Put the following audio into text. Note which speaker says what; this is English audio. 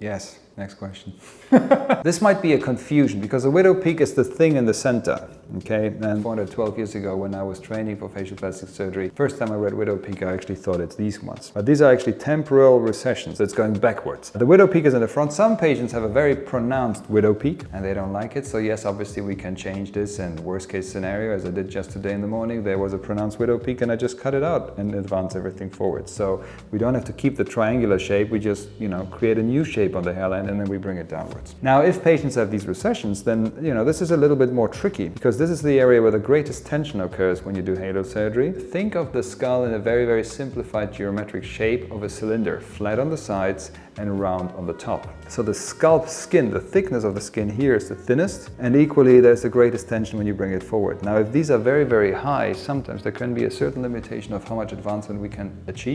Speaker 1: Yes, next question. This might be a confusion because the widow peak is the thing in the center, okay? And 412 years ago when I was training for facial plastic surgery, first time I read widow peak, I actually thought it's these ones. But these are actually temporal recessions. It's going backwards. The widow peak is in the front. Some patients have a very pronounced widow peak and they don't like it. So yes, obviously we can change this, and worst case scenario, as I did just today in the morning, there was a pronounced widow peak and I just cut it out and advance everything forward. So we don't have to keep the triangular shape. We just, create a new shape on the hairline and then we bring it downwards. Now, if patients have these recessions, then, this is a little bit more tricky because this is the area where the greatest tension occurs when you do halo surgery. Think of the skull in a very, very simplified geometric shape of a cylinder, flat on the sides and round on the top. So the scalp skin, the thickness of the skin here is the thinnest, and equally there's the greatest tension when you bring it forward. Now, if these are very, very high, sometimes there can be a certain limitation of how much advancement we can achieve.